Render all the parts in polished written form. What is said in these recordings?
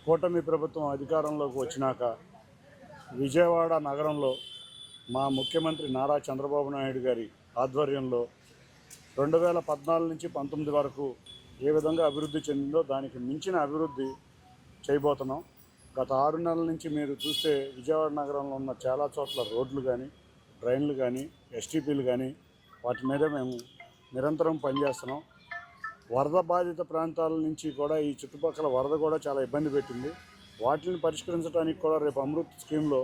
కూటమి ప్రభుత్వం అధికారంలోకి వచ్చినాక విజయవాడ నగరంలో మా ముఖ్యమంత్రి నారా చంద్రబాబు నాయుడు గారి ఆధ్వర్యంలో 2014 నుంచి 19 వరకు ఏ విధంగా అభివృద్ధి చెందిందో దానికి మించిన అభివృద్ధి చేయబోతున్నాం. గత 6 నెలల నుంచి మీరు చూస్తే విజయవాడ నగరంలో ఉన్న చాలా చోట్ల రోడ్లు కానీ, డ్రైన్లు కానీ, ఎస్టీపీలు కానీ వాటి మీద మేము నిరంతరం పనిచేస్తున్నాం. వరద బాధిత ప్రాంతాల నుంచి కూడా ఈ చుట్టుపక్కల వరద కూడా చాలా ఇబ్బంది పెట్టింది. వాటిని పరిష్కరించడానికి కూడా రేపు అమృత్ స్కీమ్లో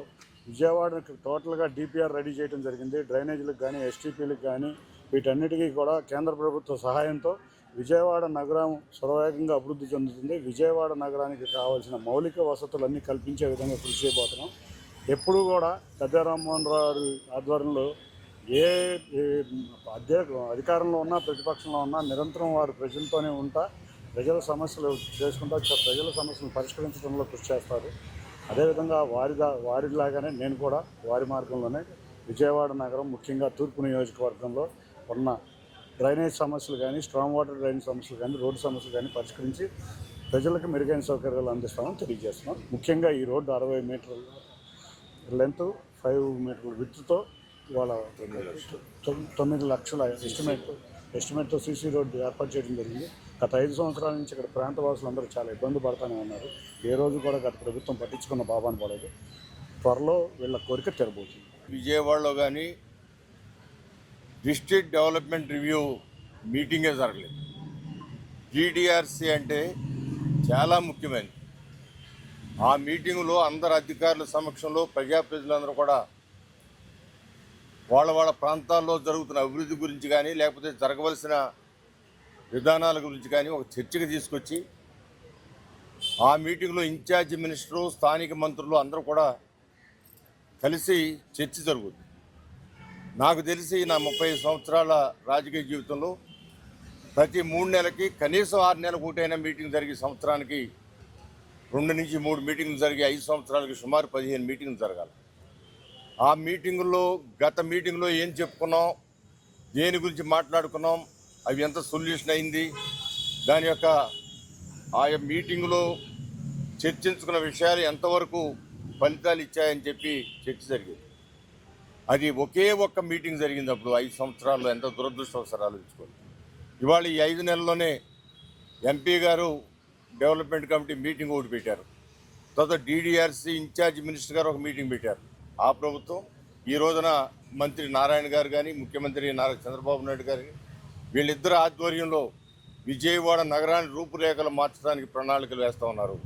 విజయవాడకి టోటల్గా డిపిఆర్ రెడీ చేయడం జరిగింది. డ్రైనేజీలకు కానీ, ఎస్టీపీలకు కానీ వీటన్నిటికీ కూడా కేంద్ర ప్రభుత్వ సహాయంతో విజయవాడ నగరం శరవేగంగా అభివృద్ధి చెందుతుంది. విజయవాడ నగరానికి కావాల్సిన మౌలిక వసతులన్నీ కల్పించే విధంగా కృషి చేయబోతున్నాం. ఎప్పుడూ కూడా పెద్ద రామ్మోహన్ రావు ఆధ్వర్యంలో ఏ అధికారంలో ఉన్నా ప్రతిపక్షంలో ఉన్నా నిరంతరం వారు ప్రజలతోనే ఉంటా ప్రజల సమస్యలు చేసుకుంటా ప్రజల సమస్యలను పరిష్కరించడంలో కృషి చేస్తారు. అదేవిధంగా వారిలాగానే నేను కూడా వారి మార్గంలోనే విజయవాడ నగరం ముఖ్యంగా తూర్పు నియోజకవర్గంలో ఉన్న డ్రైనేజ్ సమస్యలు కానీ, స్ట్రాంగ్ వాటర్ డ్రైనేజ్ సమస్యలు కానీ, రోడ్డు సమస్యలు కానీ పరిష్కరించి ప్రజలకు మెరుగైన సౌకర్యాలు అందిస్తామని తెలియజేస్తున్నాం. ముఖ్యంగా ఈ రోడ్డు 60 మీటర్ల లెంత్, 5 మీటర్ల విడ్త్తో ఇవాళ 9 లక్షల ఎస్టిమేట్తో సీసీ రోడ్డు ఏర్పాటు చేయడం జరిగింది. గత 5 సంవత్సరాల నుంచి ఇక్కడ ప్రాంతవాసులు అందరూ చాలా ఇబ్బంది పడుతూనే ఉన్నారు. ఏ రోజు కూడా గత ప్రభుత్వం పట్టించుకున్న బాబాను పడలేదు. త్వరలో వీళ్ళ కోరిక తెరబోతుంది. విజయవాడలో కానీ డిస్ట్రిక్ట్ డెవలప్మెంట్ రివ్యూ మీటింగే జరగలేదు. డిడిఆర్సి అంటే చాలా ముఖ్యమైనది. ఆ మీటింగులో అందరు అధికారుల సమక్షంలో ప్రజాప్రతినిధులందరూ కూడా వాళ్ళ ప్రాంతాల్లో జరుగుతున్న అభివృద్ధి గురించి కానీ, లేకపోతే జరగవలసిన విధానాల గురించి కానీ ఒక చర్చకు తీసుకొచ్చి ఆ మీటింగ్లో ఇన్ఛార్జి మినిస్టరు, స్థానిక మంత్రులు అందరూ కూడా కలిసి చర్చ జరుగుతుంది. నాకు తెలిసి నా 30 సంవత్సరాల రాజకీయ జీవితంలో ప్రతి 3 నెలలకి కనీసం 6 నెలలకు ఒకటైనా మీటింగ్ జరిగి, సంవత్సరానికి 2 నుంచి 3 మీటింగ్లు జరిగి, 5 సంవత్సరాలకి సుమారు 15 మీటింగ్లు జరగాలి. ఆ మీటింగుల్లో గత మీటింగ్లో ఏం చెప్పుకున్నాం, దేని గురించి మాట్లాడుకున్నాం, అవి ఎంత సొల్యూషన్ అయింది, దాని యొక్క ఆయా మీటింగులో చర్చించుకున్న విషయాలు ఎంతవరకు ఫలితాలు ఇచ్చాయని చెప్పి చర్చ జరిగింది. అది ఒకే ఒక్క మీటింగ్ జరిగింది. అప్పుడు 5 సంవత్సరాల్లో ఎంత దురదృష్టవసరాలు ఆలోచించుకోండి. ఇవాళ ఈ 5 నెలల్లోనే ఎంపీ గారు డెవలప్మెంట్ కమిటీ మీటింగ్ ఒకటి పెట్టారు. తర్వాత డిడిఆర్సి ఇన్ఛార్జ్ మినిస్టర్ గారు ఒక మీటింగ్ పెట్టారు. ఆ ప్రభుత్వం ఈ రోజున మంత్రి నారాయణ గారు కానీ, ముఖ్యమంత్రి నారా చంద్రబాబు నాయుడు గారు వీళ్ళిద్దరు ఆధ్వర్యంలో విజయవాడ నగరాన్ని రూపురేఖలు మార్చడానికి ప్రణాళికలు వేస్తూ ఉన్నారు.